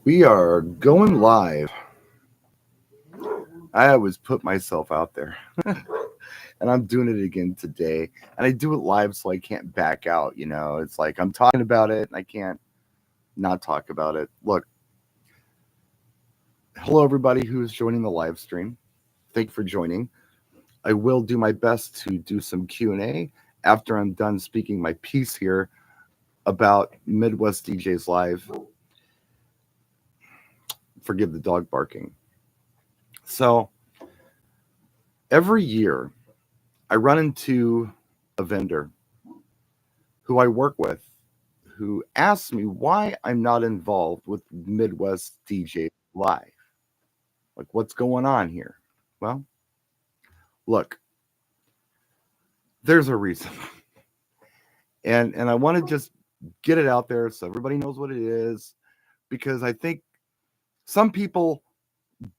We are going live. I always put myself out there, and I'm doing it again today. And I do it live so I can't back out. It's like I'm talking about it, and I can't not talk about it. Look, hello everybody who is joining the live stream. Thank you for joining. I will do my best to do some Q&A after I'm done speaking my piece here about Midwest DJs Live. Forgive the dog barking. So every year I run into a vendor who I work with who asks me why I'm not involved with Midwest DJ Live. Like, what's going on here? Well, look, there's a reason. And I want to just get it out there so everybody knows what it is, because I think some people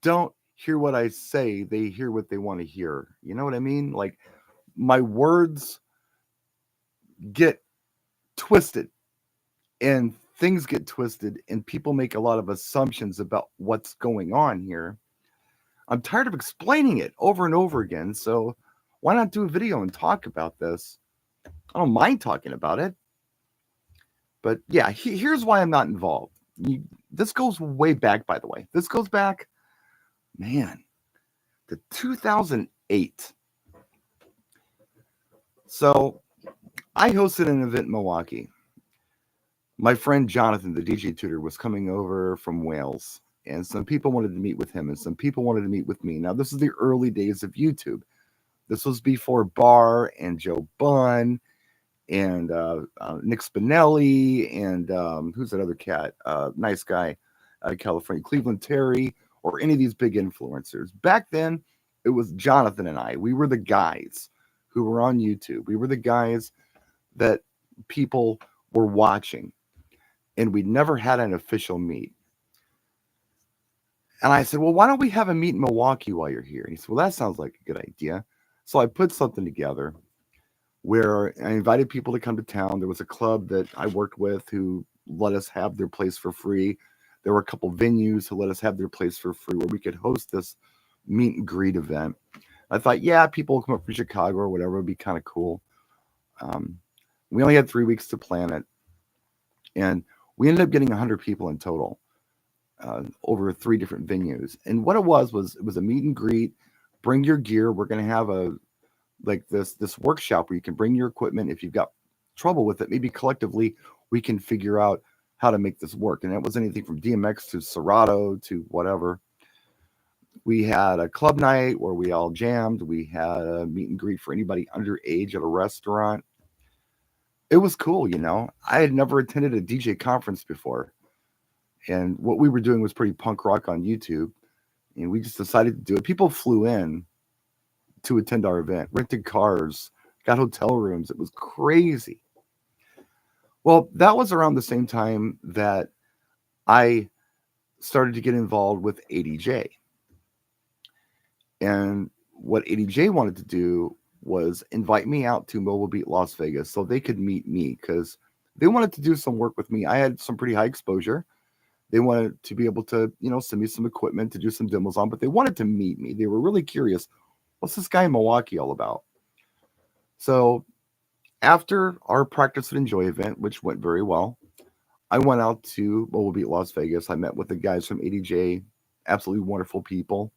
don't hear what I say, they hear what they want to hear. You know what I mean? Like, my words get twisted and things get twisted and people make a lot of assumptions about what's going on here. I'm tired of explaining it over and over again, so why not do a video and talk about this? I don't mind talking about it. But yeah, here's why I'm not involved. This goes way back, by the way. This goes back, man, to 2008. So I hosted an event in Milwaukee. My friend Jonathan, the DJ tutor, was coming over from Wales, and some people wanted to meet with him, and some people wanted to meet with me. Now, this is the early days of YouTube. This was before Barr and Joe Bunn and Nick Spinelli and who's that other cat? Nice guy out of California, Cleveland Terry, or any of these big influencers. Back then, it was Jonathan and I. We were the guys who were on YouTube. We were the guys that people were watching, and we never had an official meet. And I said, well, why don't we have a meet in Milwaukee while you're here? And he said, well, that sounds like a good idea. So I put something together where I invited people to come to town. There was a club that I worked with who let us have their place for free. There were a couple venues who let us have their place for free where we could host this meet and greet event. I thought, yeah, people will come up from Chicago or whatever. It would be kind of cool. We only had 3 weeks to plan it. And we ended up getting 100 people in total over 3 different venues. And what it was it was a meet and greet. Bring your gear. We're going to have this workshop where you can bring your equipment. If you've got trouble with it, maybe collectively we can figure out how to make this work. And it was anything from DMX to Serato to whatever. We had a club night where we all jammed. We had a meet and greet for anybody underage at a restaurant. It was cool, I had never attended a DJ conference before. And what we were doing was pretty punk rock on YouTube. And we just decided to do it. People flew in to attend our event, rented cars, got hotel rooms. It was crazy. Well, that was around the same time that I started to get involved with ADJ. And what ADJ wanted to do was invite me out to Mobile Beat Las Vegas so they could meet me, because they wanted to do some work with me. I had some pretty high exposure. They wanted to be able to, send me some equipment to do some demos on, but they wanted to meet me. They were really curious. What's this guy in Milwaukee all about? So after our Practice and Enjoy event, which went very well, I went out to Mobile Beat Las Vegas. I met with the guys from ADJ, absolutely wonderful people.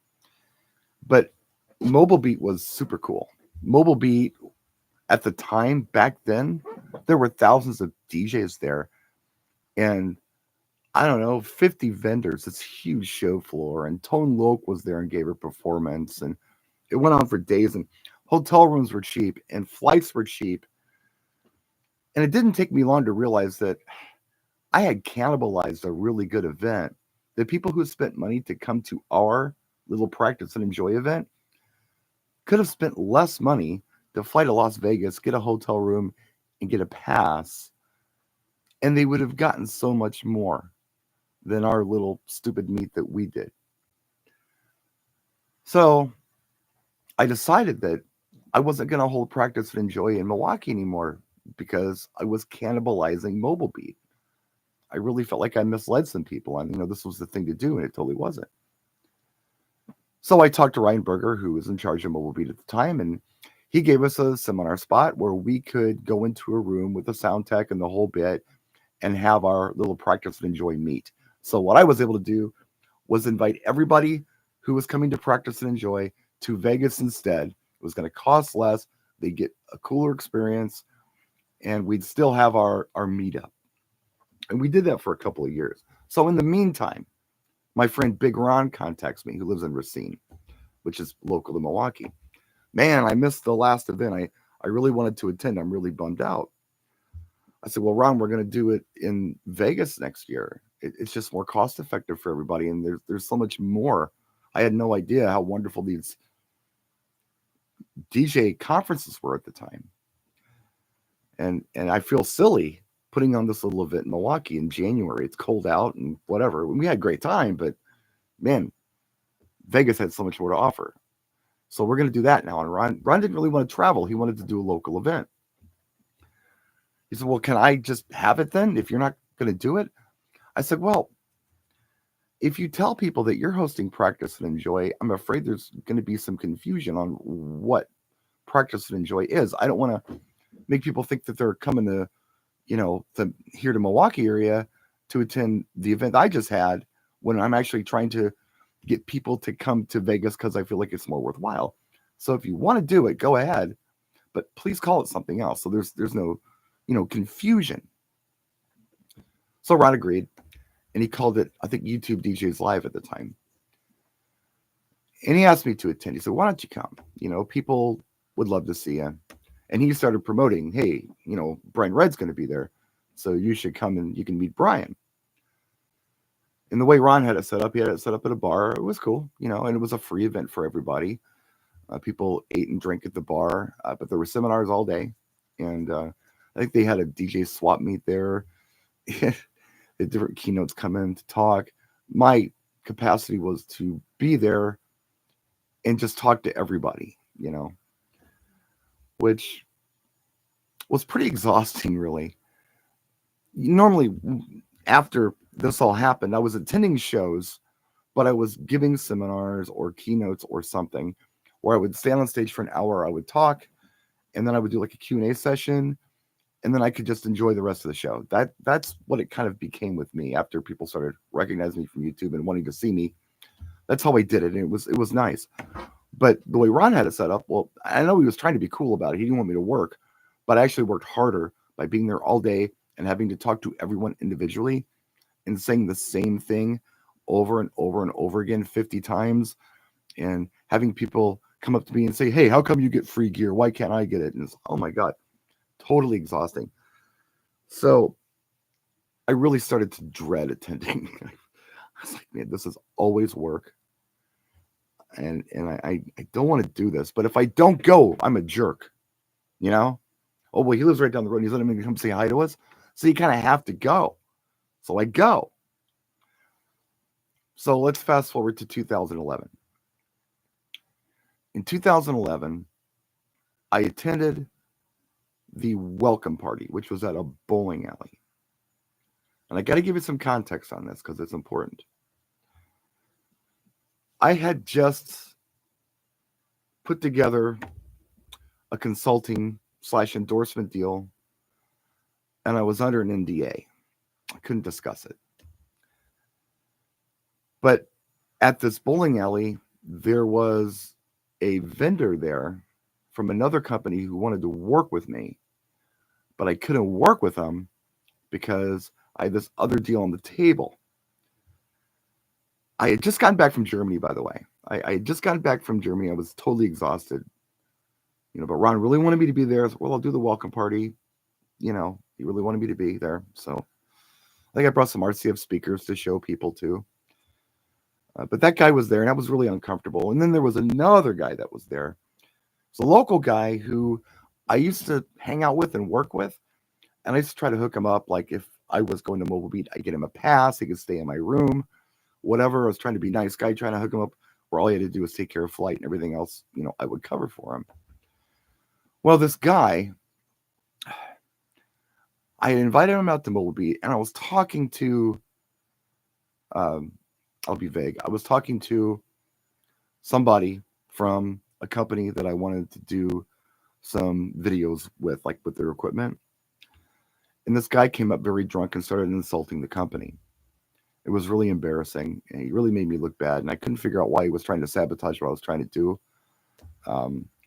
But Mobile Beat was super cool. Mobile Beat, at the time, back then, there were thousands of DJs there. And I don't know, 50 vendors, this huge show floor. And Tone Loc was there and gave a performance. And it went on for days. And hotel rooms were cheap and flights were cheap. And it didn't take me long to realize that I had cannibalized a really good event. The people who spent money to come to our little Practice and Enjoy event could have spent less money to fly to Las Vegas, get a hotel room, and get a pass. And they would have gotten so much more than our little stupid meet that we did. So I decided that I wasn't going to hold Practice and Enjoy in Milwaukee anymore because I was cannibalizing Mobile Beat. I really felt like I misled some people. And, this was the thing to do, and it totally wasn't. So I talked to Ryan Berger, who was in charge of Mobile Beat at the time, and he gave us a seminar spot where we could go into a room with a sound tech and the whole bit and have our little practice and enjoy meet. So what I was able to do was invite everybody who was coming to practice and enjoy to Vegas instead. It was going to cost less. They'd get a cooler experience, and we'd still have our meetup. And we did that for a couple of years. So in the meantime, my friend Big Ron contacts me, who lives in Racine, which is local to Milwaukee. Man, I missed the last event. I really wanted to attend. I'm really bummed out. I said, well, Ron, we're going to do it in Vegas next year. It's just more cost effective for everybody. And there's so much more. I had no idea how wonderful these DJ conferences were at the time. And I feel silly putting on this little event in Milwaukee in January. It's cold out and whatever. We had a great time, but man, Vegas had so much more to offer. So we're going to do that now. And Ron didn't really want to travel. He wanted to do a local event. He said, well, can I just have it then if you're not going to do it? I said, well, if you tell people that you're hosting Practice and Enjoy, I'm afraid there's going to be some confusion on what Practice and Enjoy is. I don't want to make people think that they're coming to, here to Milwaukee area to attend the event I just had when I'm actually trying to get people to come to Vegas because I feel like it's more worthwhile. So if you want to do it, go ahead, but please call it something else. So there's no, confusion. So Ron agreed, and he called it, I think, YouTube DJs Live at the time. And he asked me to attend. He said, why don't you come? People would love to see you. And he started promoting, hey, Brian Red's going to be there, so you should come and you can meet Brian. And the way Ron had it set up, he had it set up at a bar. It was cool, and it was a free event for everybody. People ate and drank at the bar, but there were seminars all day. And I think they had a DJ swap meet there. The different keynotes come in to talk. My capacity was to be there and just talk to everybody, which was pretty exhausting, really. Normally, after this all happened, I was attending shows, but I was giving seminars or keynotes or something where I would stand on stage for an hour, I would talk, and then I would do like a Q&A session, and then I could just enjoy the rest of the show. That's what it kind of became with me after people started recognizing me from YouTube and wanting to see me. That's how I did it, and it was nice. But the way Ron had it set up, well, I know he was trying to be cool about it. He didn't want me to work, but I actually worked harder by being there all day and having to talk to everyone individually and saying the same thing over and over and over again 50 times, and having people come up to me and say, hey, how come you get free gear? Why can't I get it? And it's, oh my God, totally exhausting. So I really started to dread attending. I was like, man, this is always work. And I don't want to do this, but if I don't go, I'm a jerk, Oh, well, he lives right down the road. And he's letting me come say hi to us. So you kind of have to go. So I go. So let's fast forward to 2011. In 2011, I attended the welcome party, which was at a bowling alley. And I got to give you some context on this because it's important. I had just put together a consulting / endorsement deal, and I was under an NDA. I couldn't discuss it. But at this bowling alley, there was a vendor there from another company who wanted to work with me, but I couldn't work with them because I had this other deal on the table. I had just gotten back from Germany, by the way. I had just gotten back from Germany. I was totally exhausted. But Ron really wanted me to be there. Well, I'll do the welcome party. He really wanted me to be there. So I think I brought some RCF speakers to show people too. But that guy was there, and I was really uncomfortable. And then there was another guy that was there. It's a local guy who I used to hang out with and work with. And I used to try to hook him up. Like if I was going to Mobile Beat, I'd get him a pass. He could stay in my room, whatever. I was trying to be a nice guy, trying to hook him up where all he had to do was take care of flight and everything else, I would cover for him. Well, this guy, I invited him out to Milwaukee, and I was talking to, um, I'll be vague. I was talking to somebody from a company that I wanted to do some videos with, like with their equipment. And this guy came up very drunk and started insulting the company. It was really embarrassing. And he really made me look bad. And I couldn't figure out why he was trying to sabotage what I was trying to do.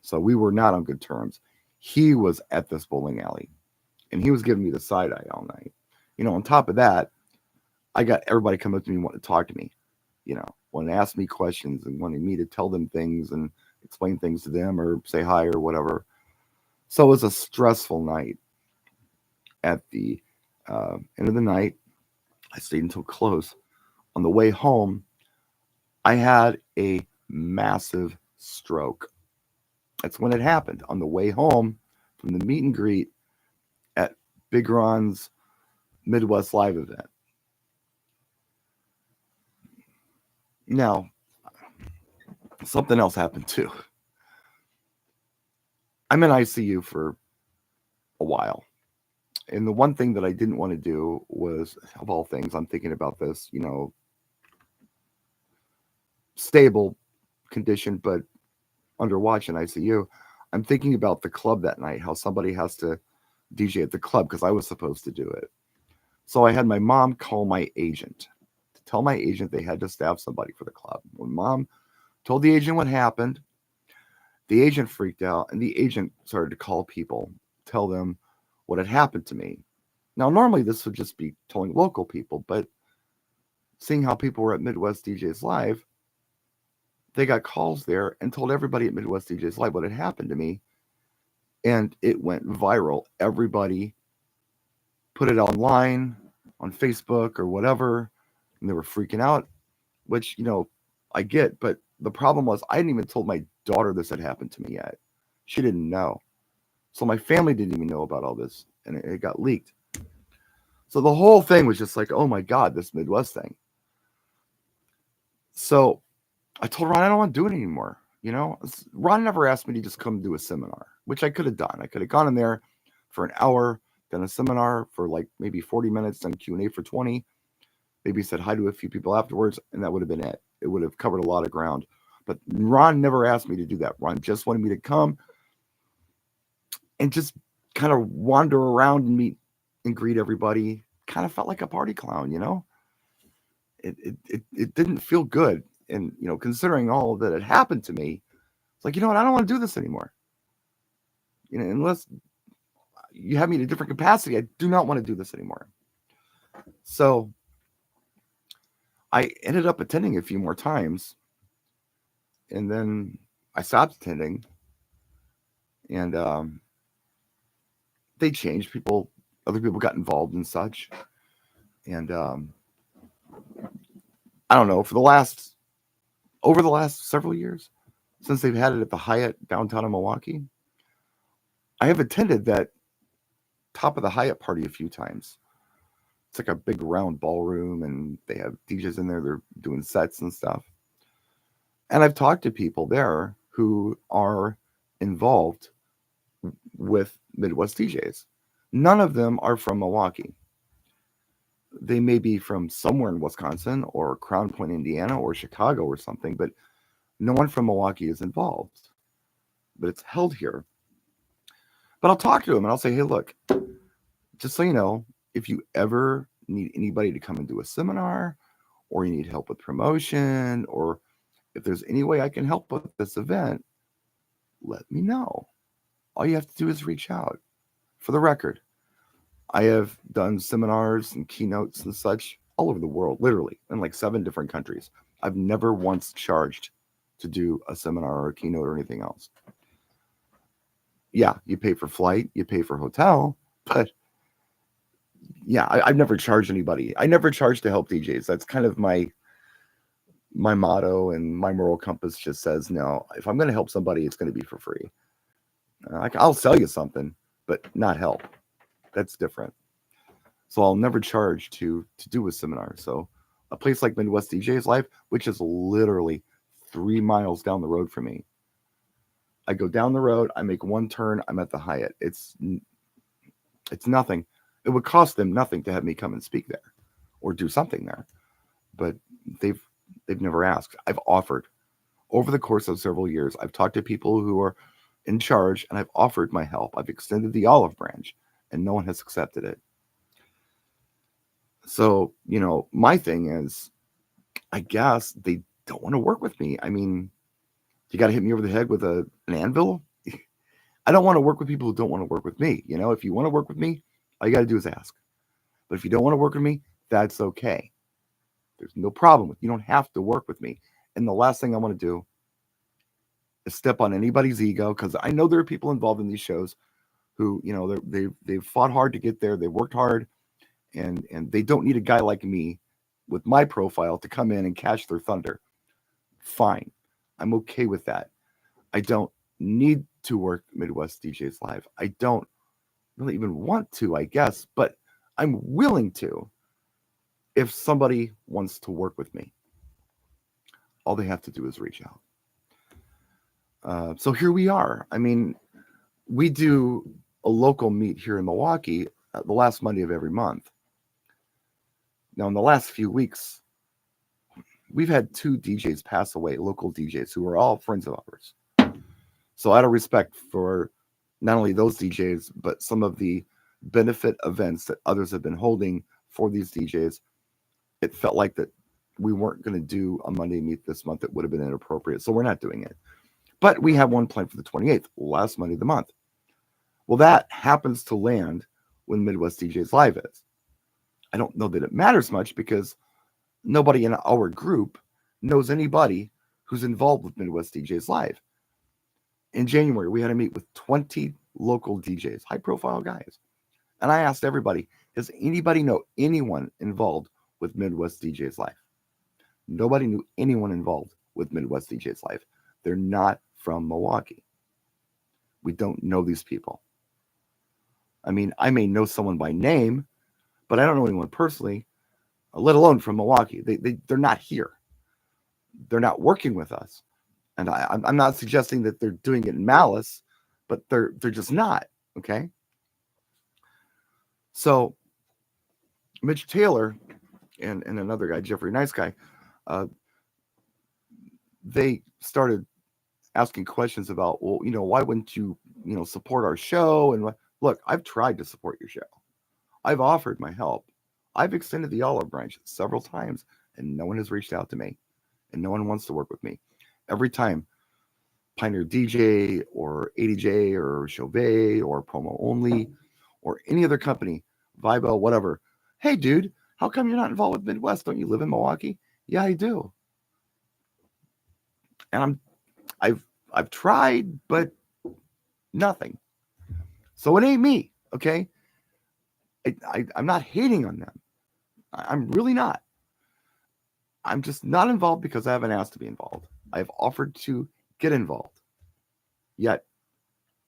So we were not on good terms. He was at this bowling alley and he was giving me the side eye all night. On top of that, I got everybody come up to me and wanting to talk to me, wanting to ask me questions and wanting me to tell them things and explain things to them or say hi or whatever. So it was a stressful night. At the end of the night, I stayed until close. On the way home, I had a massive stroke. That's when it happened. On the way home from the meet and greet at Big Ron's Midwest Live event. Now, something else happened too. I'm in ICU for a while. And the one thing that I didn't want to do was, of all things, I'm thinking about this, stable condition, but under watch in ICU. I'm thinking about the club that night, how somebody has to DJ at the club because I was supposed to do it. So I had my mom call my agent to tell my agent they had to staff somebody for the club. When mom told the agent what happened, the agent freaked out and the agent started to call people, tell them what had happened to me. Now, normally this would just be telling local people, but seeing how people were at Midwest DJs Live, they got calls there and told everybody at Midwest DJs Live what had happened to me. And it went viral. Everybody put it online, on Facebook or whatever, and they were freaking out, which, I get. But the problem was I hadn't even told my daughter this had happened to me yet. She didn't know. So my family didn't even know about all this, and it got leaked. So the whole thing was just like, oh my God, this Midwest thing. So I told Ron I don't want to do it anymore. Ron never asked me to just come do a seminar, which I could have done. I could have gone in there for an hour, done a seminar for like maybe 40 minutes, done Q&A for 20, maybe said hi to a few people afterwards, and that would have been it. It would have covered a lot of ground. But Ron never asked me to do that. Ron just wanted me to come and just kind of wander around and meet and greet everybody. Kind of felt like a party clown, It didn't feel good. And, considering all that had happened to me, it's like, you know what? I don't want to do this anymore. Unless you have me in a different capacity, I do not want to do this anymore. So I ended up attending a few more times. And then I stopped attending. And they changed. Other people got involved and such. And I don't know, over the last several years, since they've had it at the Hyatt downtown in Milwaukee, I have attended that top of the Hyatt party a few times. It's like a big round ballroom, and they have DJs in there. They're doing sets and stuff. And I've talked to people there who are involved with Midwest DJs. None of them are from Milwaukee. They may be from somewhere in Wisconsin or Crown Point, Indiana, or Chicago or something, but no one from Milwaukee is involved. But it's held here. But I'll talk to them and I'll say, hey, look, just so you know, if you ever need anybody to come and do a seminar, or you need help with promotion, or if there's any way I can help with this event, let me know. All you have to do is reach out. For the record, I have done seminars and keynotes and such all over the world, literally, in like 7 different countries. I've never once charged to do a seminar or a keynote or anything else. Yeah, you pay for flight, you pay for hotel, but yeah, I've never charged anybody. I never charge to help DJs. That's kind of my motto, and my moral compass just says, no, if I'm going to help somebody, it's going to be for free. I'll sell you something, but not help. That's different. So I'll never charge to do a seminar. So a place like Midwest DJs Live, which is literally 3 miles down the road from me, I go down the road, I make one turn, I'm at the Hyatt. It's nothing. It would cost them nothing to have me come and speak there or do something there. But they've they've never asked. I've offered over the course of several years. I've talked to people who are in charge and I've offered my help. I've extended the olive branch and no one has accepted it. So, my thing is, I guess they don't want to work with me. I mean, you got to hit me over the head with an anvil. I don't want to work with people who don't want to work with me. If you want to work with me, all you got to do is ask. But if you don't want to work with me, that's okay. There's no problem with you. Don't have to work with me. And the last thing I want to do is step on anybody's ego, because I know there are people involved in these shows who, they've fought hard to get there. They worked hard, and they don't need a guy like me with my profile to come in and catch their thunder. Fine. I'm okay with that. I don't need to work Midwest DJs Live. I don't really even want to, I guess, but I'm willing to if somebody wants to work with me. All they have to do is reach out. So here we are. I mean, we do a local meet here in Milwaukee the last Monday of every month. Now, in the last few weeks, we've had 2 DJs pass away, local DJs who are all friends of ours. So out of respect for not only those DJs, but some of the benefit events that others have been holding for these DJs, it felt like that we weren't going to do a Monday meet this month. It would have been inappropriate. So we're not doing it. But we have one planned for the 28th, last Monday of the month. Well, that happens to land when Midwest DJs Live is. I don't know that it matters much because nobody in our group knows anybody who's involved with Midwest DJs Live. In January, we had a meet with 20 local DJs, high-profile guys. And I asked everybody, does anybody know anyone involved with Midwest DJs Live? Nobody knew anyone involved with Midwest DJs Live. They're not from Milwaukee. We don't know these people. I mean, I may know someone by name, but I don't know anyone personally, let alone from Milwaukee. They're not here. They're not working with us. And I'm not suggesting that they're doing it in malice, but they're just not, okay? So Mitch Taylor and another guy, Jeffrey Nice Guy, they started asking questions about, well, why wouldn't you, support our show? And look, I've tried to support your show. I've offered my help. I've extended the olive branch several times, and no one has reached out to me, and no one wants to work with me. Every time Pioneer DJ or ADJ or Chauvet or Promo Only or any other company, Vibo, whatever. Hey, dude, how come you're not involved with Midwest? Don't you live in Milwaukee? Yeah, I do. And I've tried, but nothing. So it ain't me, okay? I'm not hating on them. I'm really not. I'm just not involved because I haven't asked to be involved. I've offered to get involved. Yet,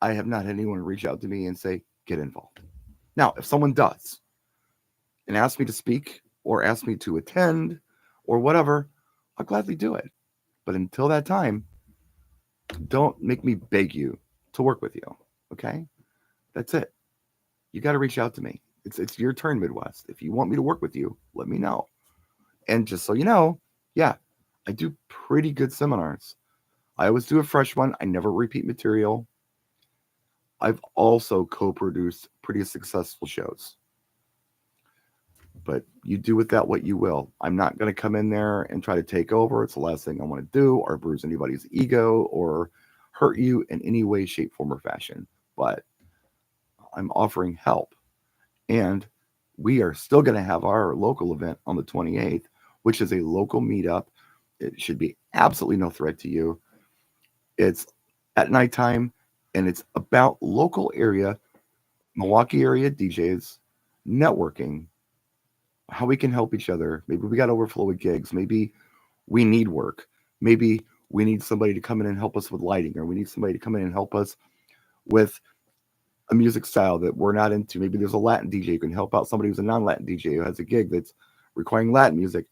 I have not had anyone reach out to me and say, get involved. Now, if someone does and asks me to speak or asks me to attend or whatever, I'll gladly do it. But until that time, don't make me beg you to work with you, okay? That's it. You got to reach out to me. It's your turn, Midwest. If you want me to work with you, let me know. And just so you know, yeah, I do pretty good seminars. I always do a fresh one. I never repeat material. I've also co-produced pretty successful shows. But you do with that what you will. I'm not going to come in there and try to take over. It's the last thing I want to do, or bruise anybody's ego or hurt you in any way, shape, form, or fashion. But I'm offering help. And we are still going to have our local event on the 28th, which is a local meetup. It should be absolutely no threat to you. It's at nighttime, and it's about local area, Milwaukee area DJs, networking, how we can help each other. Maybe we got overflow with gigs. Maybe we need work. Maybe we need somebody to come in and help us with lighting, or we need somebody to come in and help us with a music style that we're not into. Maybe there's a Latin DJ who can help out somebody who's a non-Latin DJ who has a gig that's requiring Latin music.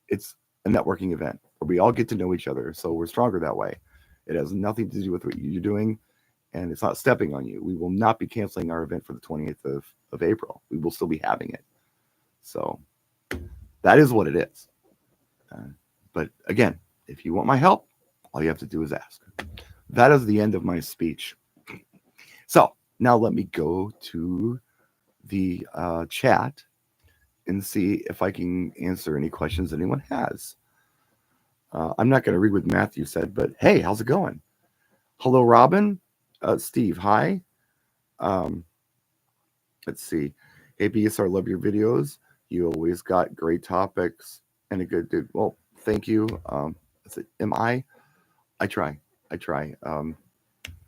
It's a networking event where we all get to know each other, so we're stronger that way. It has nothing to do with what you're doing. and it's not stepping on you. We will not be canceling our event for the 28th of April. We will still be having it. So that is what it is. Uh, but again, if you want my help, all you have to do is ask. That is the end of my speech. So now let me go to the chat and see if I can answer any questions anyone has. I'm not going to read what Matthew said, but hey, how's it going? Hello, Robin. Steve, hi. Um, let's see. Hey, BSR, love your videos. You always got great topics and a good dude. Well, thank you. Am I? I try. I try.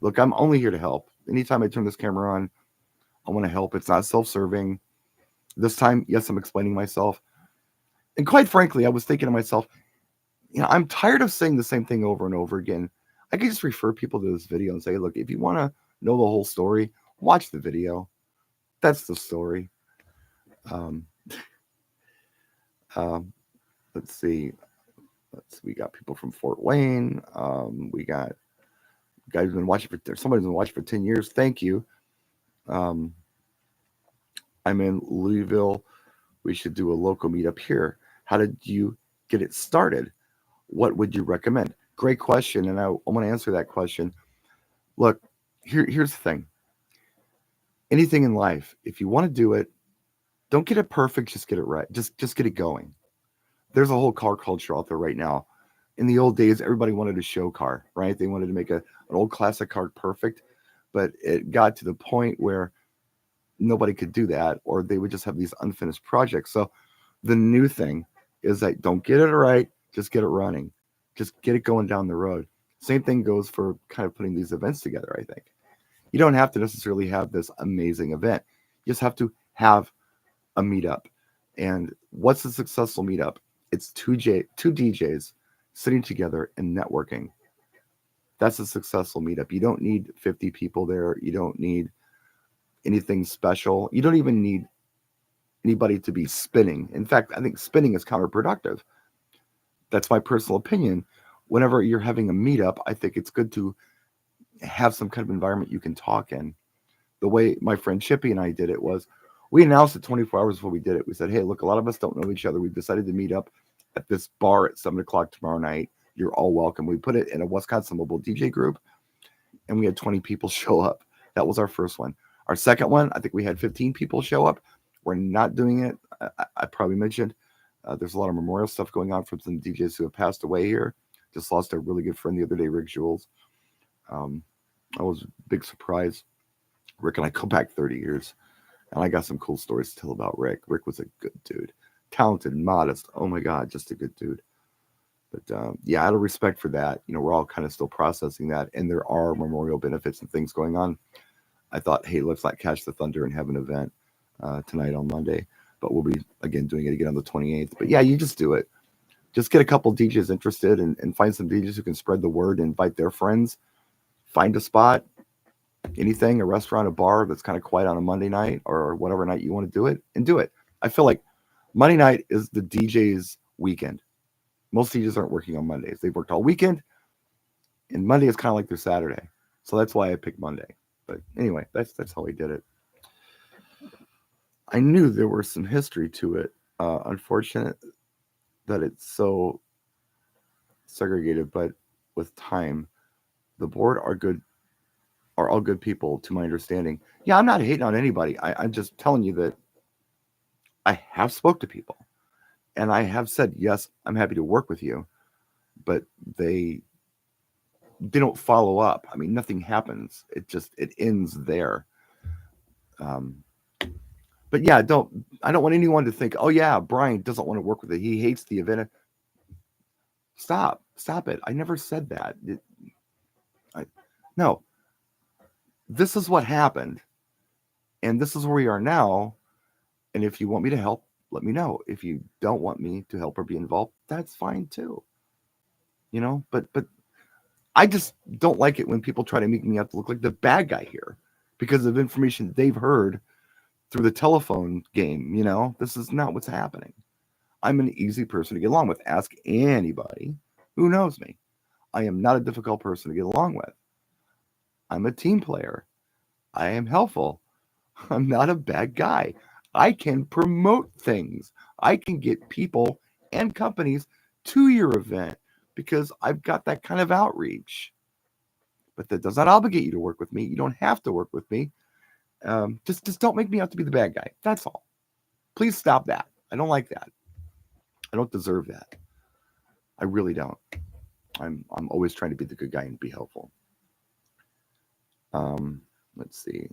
Look, I'm only here to help. Anytime I turn this camera on, I want to help. It's not self-serving. This time, yes, I'm explaining myself. And quite frankly, I was thinking to myself, I'm tired of saying the same thing over and over again. I could just refer people to this video and say, look, if you want to know the whole story, watch the video. That's the story. Um, um, let's see. We got people from Fort Wayne. We got guys who've been watching somebody's been watching for 10 years. Thank you. Um, I'm in Louisville. We should do a local meetup here. How did you get it started? What would you recommend? Great question, and I want to answer that question. Look, here's the thing. Anything in life, if you want to do it, don't get it perfect, just get it right. Just get it going. There's a whole car culture out there right now. In the old days, everybody wanted a show car, right? They wanted to make an old classic car perfect, but it got to the point where nobody could do that, or they would just have these unfinished projects. So the new thing is that don't get it right, just get it running. Just get it going down the road. Same thing goes for kind of putting these events together, I think. You don't have to necessarily have this amazing event. You just have to have a meetup. And what's a successful meetup? It's two DJs sitting together and networking. That's a successful meetup. You don't need 50 people there. You don't need anything special. You don't even need anybody to be spinning. In fact, I think spinning is counterproductive. That's my personal opinion. Whenever you're having a meetup, I think it's good to have some kind of environment you can talk in. The way my friend Chippy and I did it was we announced it 24 hours before we did it. We said, hey, look, a lot of us don't know each other. We've decided to meet up at this bar at 7 o'clock tomorrow night. You're all welcome. We put it in a Wisconsin mobile DJ group, and we had 20 people show up. That was our first one. Our second one, I think we had 15 people show up. We're not doing it. I probably mentioned there's a lot of memorial stuff going on from some DJs who have passed away here. Just lost a really good friend the other day, Rick Jules. That was a big surprise. Rick and I go back 30 years, and I got some cool stories to tell about Rick. Rick was a good dude, talented, modest. Oh my God, just a good dude. But yeah, out of respect for that, we're all kind of still processing that, and there are memorial benefits and things going on. I thought, hey, let's not catch the thunder and have an event tonight on Monday, but we'll be again doing it again on the 28th. But yeah, you just do it. Just get a couple DJs interested and find some DJs who can spread the word and invite their friends. Find a spot, anything, a restaurant, a bar that's kind of quiet on a Monday night or whatever night you want to do it, and do it. I feel like Monday night is the DJ's weekend. Most DJs aren't working on Mondays. They've worked all weekend, and Monday is kind of like their Saturday. So that's why I picked Monday. But anyway, that's how I did it. I knew there was some history to it. Unfortunate that it's so segregated, but with time, the board are all good people to my understanding. Yeah, I'm not hating on anybody. I'm just telling you that I have spoke to people, and I have said, yes, I'm happy to work with you, but they don't follow up. I mean, nothing happens. It ends there. Um, but yeah, I don't want anyone to think, oh yeah, Brian doesn't want to work with it. He hates the event. Stop it. I never said that. No, this is what happened, and this is where we are now. And if you want me to help, let me know. If you don't want me to help or be involved, that's fine too. But I just don't like it when people try to make me have to look like the bad guy here because of information they've heard through the telephone game. This is not what's happening. I'm an easy person to get along with. Ask anybody who knows me. I am not a difficult person to get along with. I'm a team player. I am helpful. I'm not a bad guy. I can promote things. I can get people and companies to your event because I've got that kind of outreach. But that does not obligate you to work with me. You don't have to work with me. Just don't make me out to be the bad guy. That's all. Please stop that. I don't like that. I don't deserve that. I really don't. I'm always trying to be the good guy and be helpful. Let's see.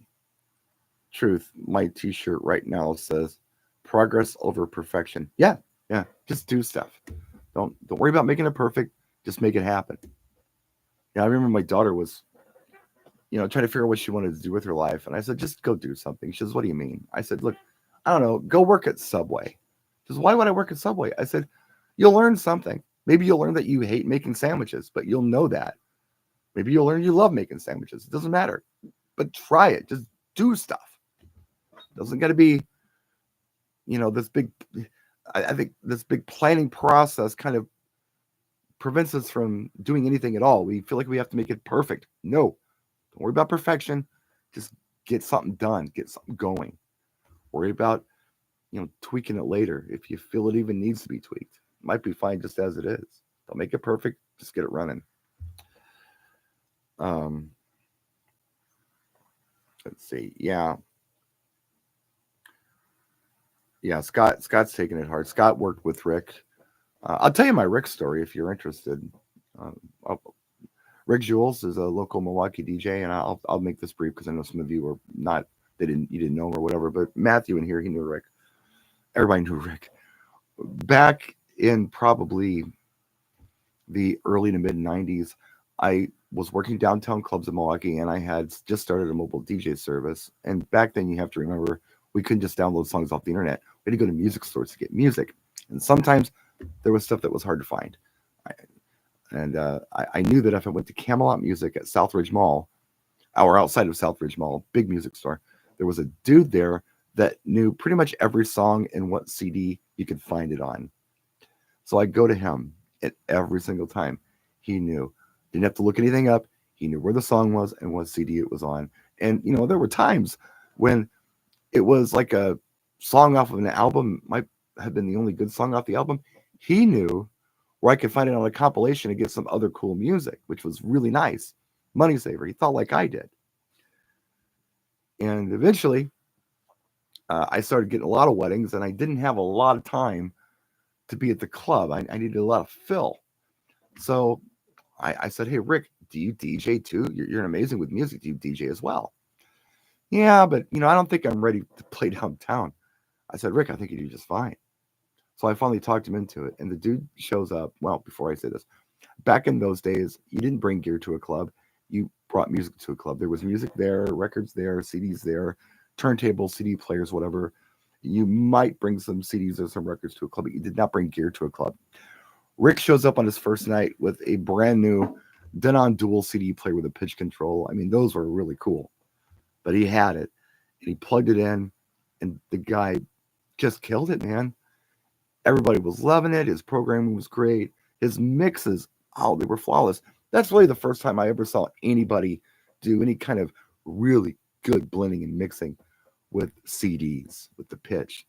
Truth. My T-shirt right now says "Progress over perfection." Yeah, yeah. Just do stuff. Don't worry about making it perfect. Just make it happen. Yeah, I remember my daughter was, trying to figure out what she wanted to do with her life, and I said, just go do something. She says, "What do you mean?" I said, "Look, I don't know. Go work at Subway." She says, "Why would I work at Subway?" I said, "You'll learn something. Maybe you'll learn that you hate making sandwiches, but you'll know that. Maybe you'll learn you love making sandwiches. It doesn't matter. But try it. Just do stuff. It doesn't got to be, this big. I think this big planning process kind of prevents us from doing anything at all. We feel like we have to make it perfect. No, don't worry about perfection. Just get something done. Get something going. Worry about, tweaking it later if you feel it even needs to be tweaked. It might be fine just as it is. Don't make it perfect. Just get it running. Um, let's see. Yeah. Scott's taking it hard. Scott worked with Rick. I'll tell you my Rick story if you're interested. Um, Rick Jules is a local Milwaukee DJ, and I'll make this brief because I know some of you are not. You didn't know him or whatever. But Matthew in here, he knew Rick. Everybody knew Rick. Back in probably the early to mid '90s, I was working downtown clubs in Milwaukee, and I had just started a mobile DJ service. And back then, you have to remember, we couldn't just download songs off the internet. We had to go to music stores to get music, and sometimes there was stuff that was hard to find. I, I knew that if I went to Camelot Music at Southridge Mall, or outside of Southridge Mall, big music store, there was a dude there that knew pretty much every song and what CD you could find it on. So I go to him at every single time. He knew. Didn't have to look anything up. He knew where the song was and what CD it was on. And there were times when it was like a song off of an album, might have been the only good song off the album. He knew where I could find it on a compilation and get some other cool music, which was really nice. Money saver. He thought like I did. And eventually, I started getting a lot of weddings, and I didn't have a lot of time to be at the club. I needed a lot of fill. So I said, "Hey, Rick, do you DJ too? You're amazing with music. Do you DJ as well?" "Yeah, but I don't think I'm ready to play downtown." I said, "Rick, I think you do just fine." So I finally talked him into it, and the dude shows up. Well, before I say this, back in those days, you didn't bring gear to a club. You brought music to a club. There was music there, records there, CDs there, turntables, CD players, whatever. You might bring some CDs or some records to a club, but you did not bring gear to a club. Rick shows up on his first night with a brand new Denon dual CD player with a pitch control. I mean, those were really cool, but he had it and he plugged it in, and the guy just killed it, man. Everybody was loving it. His programming was great. His mixes, oh, they were flawless. That's really the first time I ever saw anybody do any kind of really good blending and mixing with CDs, with the pitch.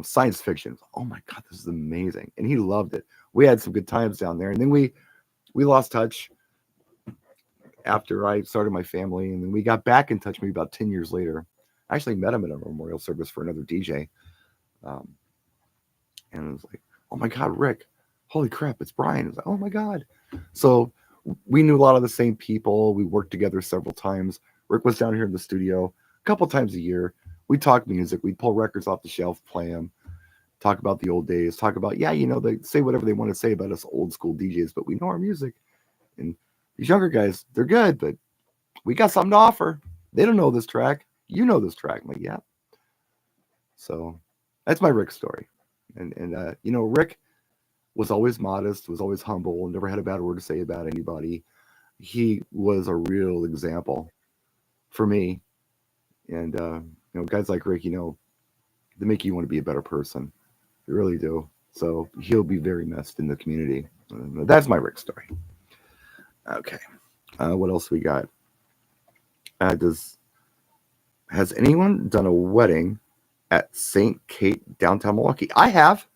Science fiction. Oh my God, this is amazing. And he loved it. We had some good times down there. And then we lost touch after I started my family. And then we got back in touch maybe about 10 years later. I actually met him at a memorial service for another DJ. And it was like, "Oh my God, Rick, holy crap, it's Brian." It was like, "Oh my God." So we knew a lot of the same people. We worked together several times. Rick was down here in the studio a couple times a year. We talk music. We'd pull records off the shelf, play them, talk about the old days, talk about, they say whatever they want to say about us old school DJs, but we know our music. And these younger guys, they're good, but we got something to offer. They don't know this track. You know this track. I'm like, yeah. So that's my Rick story. And Rick was always modest, was always humble, never had a bad word to say about anybody. He was a real example for me. And, guys like Rick, they make you want to be a better person. They really do. So he'll be very missed in the community. That's my Rick story. Okay. What else we got? Does has anyone done a wedding at St. Kate, downtown Milwaukee? I have.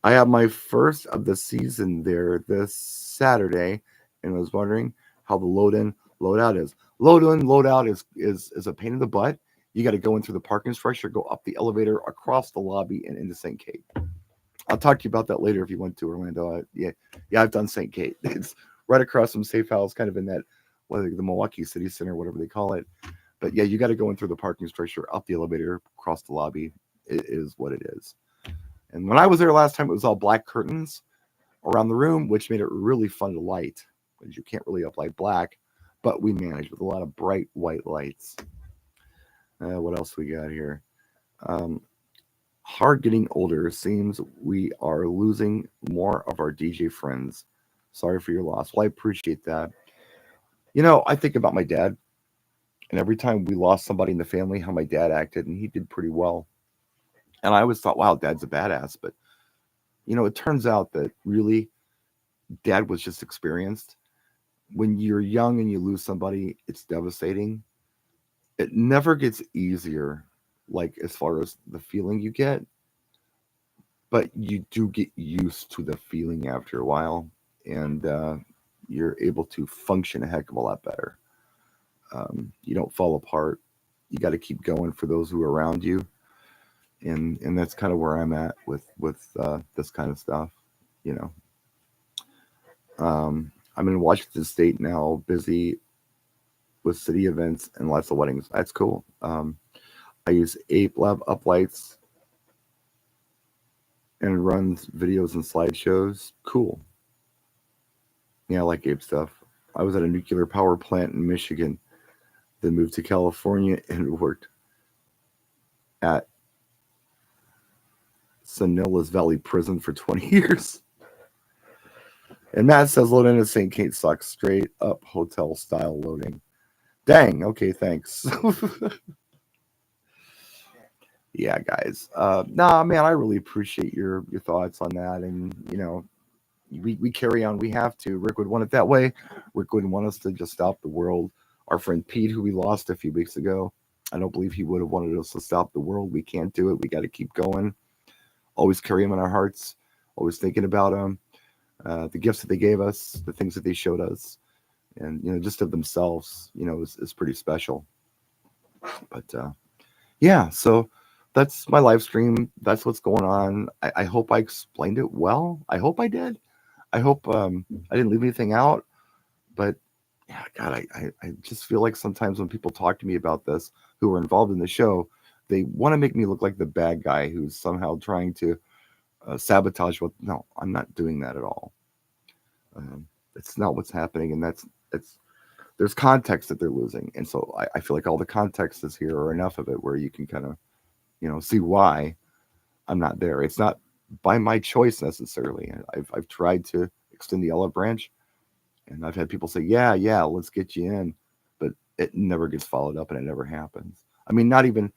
I have my first of the season there this Saturday, and was wondering how the load in, load out is. Load in, load out is a pain in the butt. You got to go in through the parking structure, go up the elevator, across the lobby, and into St. Kate. I'll talk to you about that later if you want to, Orlando. Yeah, I've done St. Kate. It's right across from Safe House, kind of in that, the Milwaukee City Center, whatever they call it. But yeah, you got to go in through the parking structure, up the elevator, across the lobby. It is what it is. And when I was there last time, it was all black curtains around the room, which made it really fun to light, because you can't really uplight black. But we managed with a lot of bright white lights. What else we got here? Um, Hard getting older. Seems we are losing more of our DJ friends. Sorry for your loss. Well, I appreciate that. I think about my dad, and every time we lost somebody in the family, how my dad acted, and he did pretty well. And I always thought, wow, dad's a badass. But, it turns out that really dad was just experienced. When you're young and you lose somebody, it's devastating. It never gets easier, like as far as the feeling you get, but you do get used to the feeling after a while, and you're able to function a heck of a lot better. You don't fall apart. You got to keep going for those who are around you, and that's kind of where I'm at with this kind of stuff. You know, I'm in Washington State now, busy with city events and lots of weddings. That's cool. I use Ape Lab uplights and runs videos and slideshows. Cool. Yeah, I like Ape stuff. I was at a nuclear power plant in Michigan, then moved to California and worked at Sonela's Valley Prison for 20 years. And Matt says loading in St. Kate sucks. Straight up hotel style loading. Dang. Okay, thanks. Yeah, guys. Nah, man, I really appreciate your thoughts on that. And, we carry on. We have to. Rick would want it that way. Rick wouldn't want us to just stop the world. Our friend Pete, who we lost a few weeks ago, I don't believe he would have wanted us to stop the world. We can't do it. We got to keep going. Always carry him in our hearts. Always thinking about him, the gifts that they gave us, the things that they showed us, and just of themselves, is pretty special. But yeah, so that's my live stream. That's what's going on. I hope I explained it well. I hope I did. I hope I didn't leave anything out. But yeah, God, I just feel like sometimes when people talk to me about this, who are involved in the show, they want to make me look like the bad guy who's somehow trying to sabotage what. No, I'm not doing that at all. It's not what's happening, and that's there's context that they're losing, and so I feel like all the context is here, or enough of it, where you can kind of see why I'm not there. It's not by my choice necessarily. I've tried to extend the olive branch, and I've had people say, yeah, let's get you in, but it never gets followed up, and it never happens. I mean, not even,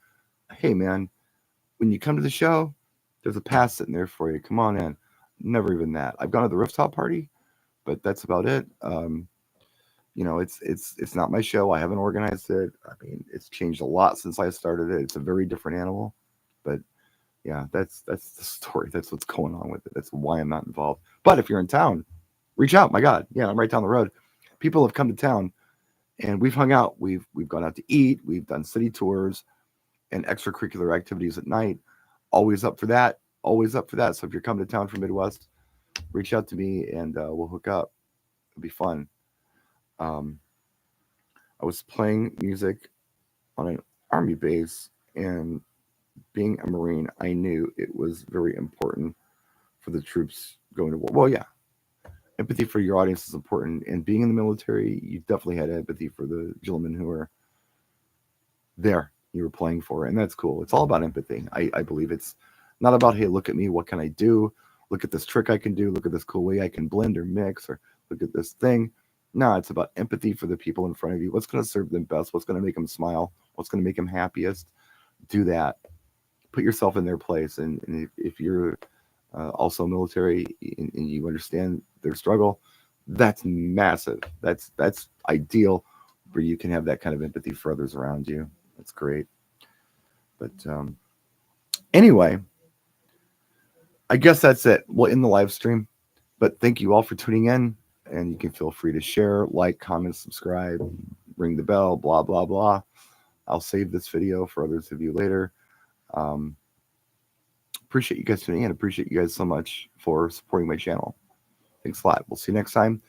hey man, when you come to the show, there's a pass sitting there for you. Come on in. Never even that. I've gone to the rooftop party, but that's about it. It's not my show. I haven't organized it. I mean, it's changed a lot since I started it. It's a very different animal, but yeah, that's the story. That's what's going on with it. That's why I'm not involved. But if you're in town, reach out. My God, yeah, I'm right down the road. People have come to town, and we've hung out. We've gone out to eat. We've done city tours and extracurricular activities at night. Always up for that. Always up for that. So if you're coming to town from Midwest, reach out to me, and we'll hook up. It'll be fun. Um, I was playing music on an army base, and being a Marine, I knew it was very important for the troops going to war. Well, yeah, empathy for your audience is important, and being in the military, you definitely had empathy for the gentlemen who are there. You were playing for, and that's cool. It's all about empathy. I believe it's not about, hey, look at me, what can I do? Look at this trick I can do. Look at this cool way I can blend or mix, or look at this thing. No, it's about empathy for the people in front of you. What's going to serve them best? What's going to make them smile? What's going to make them happiest? Do that. Put yourself in their place. And if you're also military, and you understand their struggle, that's massive. That's ideal. where you can have that kind of empathy for others around you. That's great. But anyway, I guess that's it. We'll end the live stream. But thank you all for tuning in. And you can feel free to share, like, comment, subscribe, ring the bell, blah, blah, blah. I'll save this video for others of you later. Appreciate you guys tuning in. Appreciate you guys so much for supporting my channel. Thanks a lot. We'll see you next time.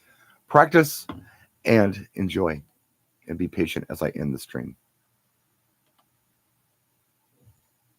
Practice and enjoy, and be patient as I end the stream.